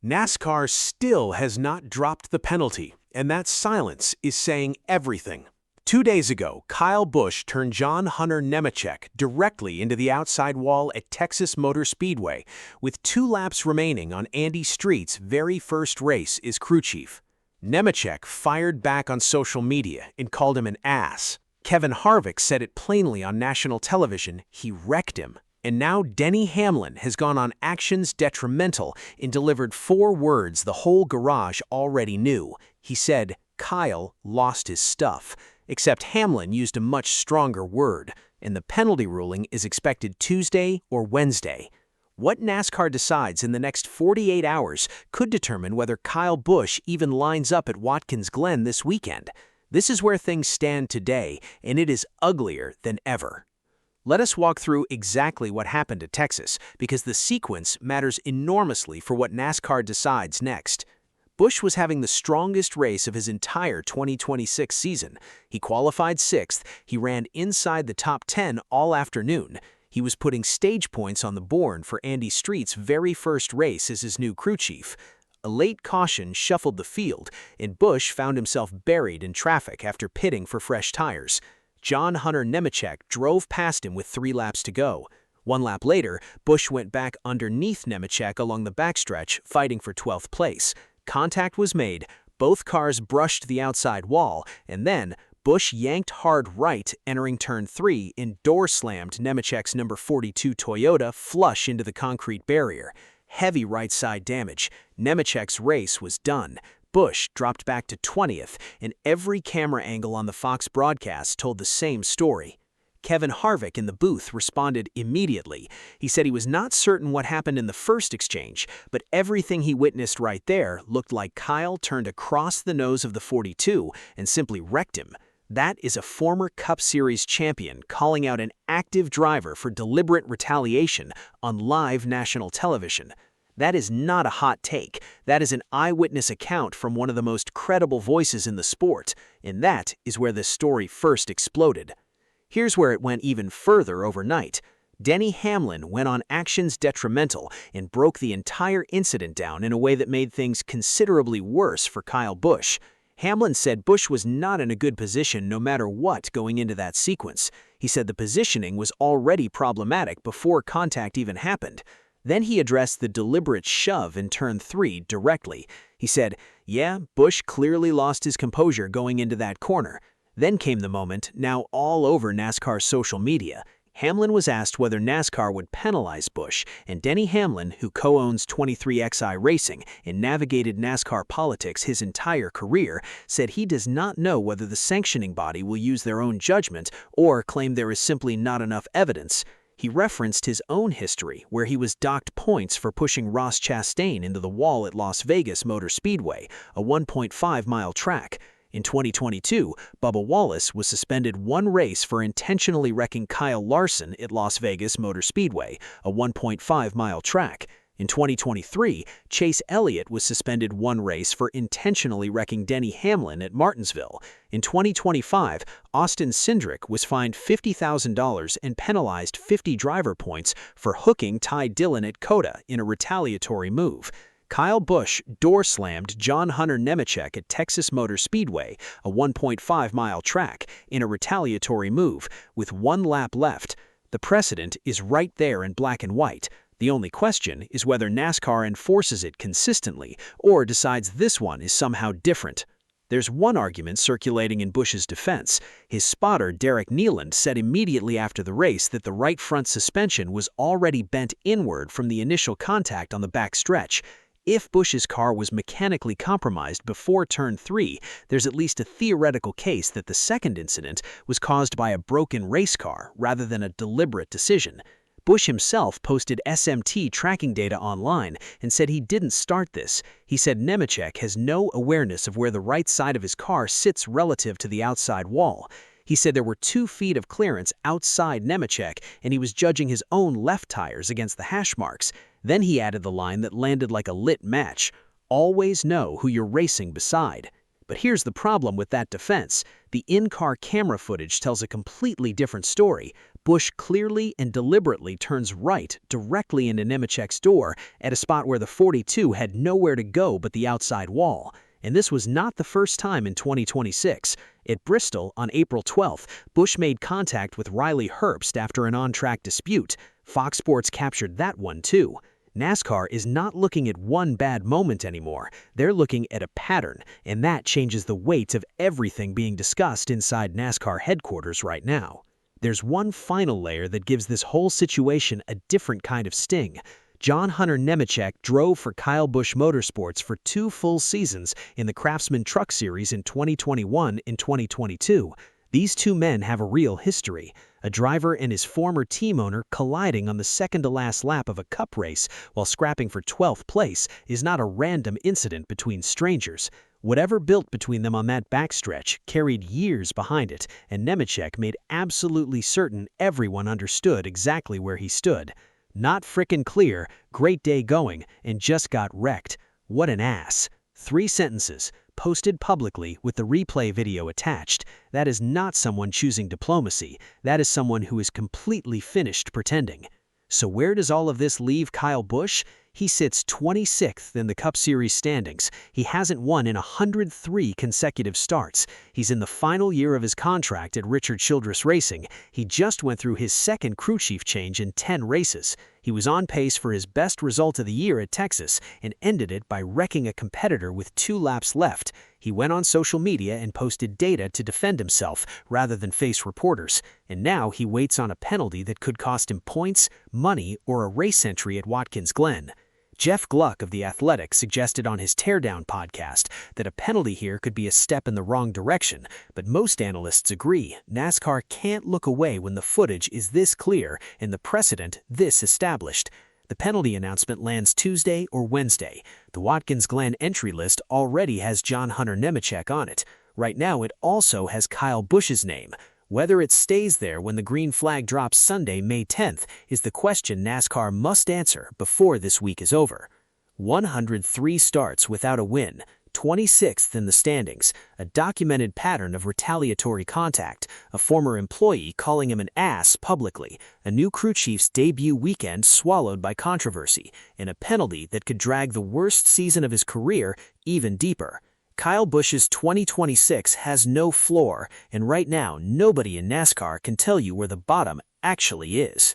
NASCAR still has not dropped the penalty, and that silence is saying everything. 2 days ago, Kyle Busch turned John Hunter Nemechek directly into the outside wall at Texas Motor Speedway, with 2 laps remaining on Andy Street's very first race as crew chief. Nemechek fired back on social media and called him an ass. Kevin Harvick said it plainly on national television, he wrecked him. And now Denny Hamlin has gone on actions detrimental and delivered 4 words the whole garage already knew. He said, Kyle lost his stuff. Except Hamlin used a much stronger word, and the penalty ruling is expected Tuesday or Wednesday. What NASCAR decides in the next 48 hours could determine whether Kyle Busch even lines up at Watkins Glen this weekend. This is where things stand today, and it is uglier than ever. Let us walk through exactly what happened at Texas, because the sequence matters enormously for what NASCAR decides next. Busch was having the strongest race of his entire 2026 season. He qualified 6th, he ran inside the top 10 all afternoon. He was putting stage points on the board for Andy Street's very first race as his new crew chief. A late caution shuffled the field, and Busch found himself buried in traffic after pitting for fresh tires. John Hunter Nemechek drove past him with 3 laps to go. 1 lap later, Busch went back underneath Nemechek along the backstretch, fighting for 12th place. Contact was made, both cars brushed the outside wall, and then Busch yanked hard right, entering turn 3, and door-slammed Nemechek's number 42 Toyota flush into the concrete barrier. Heavy right-side damage. Nemechek's race was done. Busch dropped back to 20th, and every camera angle on the Fox broadcast told the same story. Kevin Harvick in the booth responded immediately. He said he was not certain what happened in the first exchange, but everything he witnessed right there looked like Kyle turned across the nose of the 42 and simply wrecked him. That is a former Cup Series champion calling out an active driver for deliberate retaliation on live national television. That is not a hot take. That is an eyewitness account from one of the most credible voices in the sport, and that is where this story first exploded. Here's where it went even further overnight. Denny Hamlin went on actions detrimental and broke the entire incident down in a way that made things considerably worse for Kyle Busch. Hamlin said Busch was not in a good position no matter what going into that sequence. He said the positioning was already problematic before contact even happened. Then he addressed the deliberate shove in turn 3 directly. He said, yeah, Busch clearly lost his composure going into that corner. Then came the moment, now all over NASCAR's social media. Hamlin was asked whether NASCAR would penalize Busch, and Denny Hamlin, who co-owns 23XI Racing and navigated NASCAR politics his entire career, said he does not know whether the sanctioning body will use their own judgment or claim there is simply not enough evidence. He referenced his own history, where he was docked points for pushing Ross Chastain into the wall at Las Vegas Motor Speedway, a 1.5-mile track. In 2022, Bubba Wallace was suspended 1 race for intentionally wrecking Kyle Larson at Las Vegas Motor Speedway, a 1.5-mile track. In 2023, Chase Elliott was suspended 1 race for intentionally wrecking Denny Hamlin at Martinsville. In 2025, Austin Cindric was fined $50,000 and penalized 50 driver points for hooking Ty Dillon at COTA in a retaliatory move. Kyle Busch door-slammed John Hunter Nemechek at Texas Motor Speedway, a 1.5-mile track, in a retaliatory move, with 1 lap left. The precedent is right there in black and white. The only question is whether NASCAR enforces it consistently or decides this one is somehow different. There's one argument circulating in Busch's defense. His spotter, Derek Nealand, said immediately after the race that the right front suspension was already bent inward from the initial contact on the back stretch. If Busch's car was mechanically compromised before turn 3, there's at least a theoretical case that the second incident was caused by a broken race car rather than a deliberate decision. Busch himself posted SMT tracking data online and said he didn't start this. He said Nemechek has no awareness of where the right side of his car sits relative to the outside wall. He said there were 2 feet of clearance outside Nemechek, and he was judging his own left tires against the hash marks. Then he added the line that landed like a lit match: always know who you're racing beside. But here's the problem with that defense. The in-car camera footage tells a completely different story. Busch clearly and deliberately turns right directly into Nemechek's door at a spot where the 42 had nowhere to go but the outside wall. And this was not the first time in 2026. At Bristol, on April 12th, Busch made contact with Riley Herbst after an on-track dispute. Fox Sports captured that one too. NASCAR is not looking at one bad moment anymore. They're looking at a pattern, and that changes the weight of everything being discussed inside NASCAR headquarters right now. There's one final layer that gives this whole situation a different kind of sting. John Hunter Nemechek drove for Kyle Busch Motorsports for 2 full seasons in the Craftsman Truck Series in 2021 and 2022. These two men have a real history. A driver and his former team owner colliding on the second-to-last lap of a cup race while scrapping for 12th place is not a random incident between strangers. Whatever built between them on that backstretch carried years behind it, and Nemechek made absolutely certain everyone understood exactly where he stood. Not frickin' clear, great day going, and just got wrecked. What an ass. 3 sentences, posted publicly with the replay video attached. That is not someone choosing diplomacy. That is someone who is completely finished pretending. So where does all of this leave Kyle Busch? He sits 26th in the Cup Series standings. He hasn't won in 103 consecutive starts. He's in the final year of his contract at Richard Childress Racing. He just went through his second crew chief change in 10 races. He was on pace for his best result of the year at Texas and ended it by wrecking a competitor with 2 laps left. He went on social media and posted data to defend himself rather than face reporters. And now he waits on a penalty that could cost him points, money, or a race entry at Watkins Glen. Jeff Gluck of The Athletic suggested on his Teardown podcast that a penalty here could be a step in the wrong direction, but most analysts agree NASCAR can't look away when the footage is this clear and the precedent this established. The penalty announcement lands Tuesday or Wednesday. The Watkins Glen entry list already has John Hunter Nemechek on it. Right now it also has Kyle Busch's name. Whether it stays there when the green flag drops Sunday, May 10th, is the question NASCAR must answer before this week is over. 103 starts without a win, 26th in the standings, a documented pattern of retaliatory contact, a former employee calling him an ass publicly, a new crew chief's debut weekend swallowed by controversy, and a penalty that could drag the worst season of his career even deeper. Kyle Busch's 2026 has no floor, and right now nobody in NASCAR can tell you where the bottom actually is.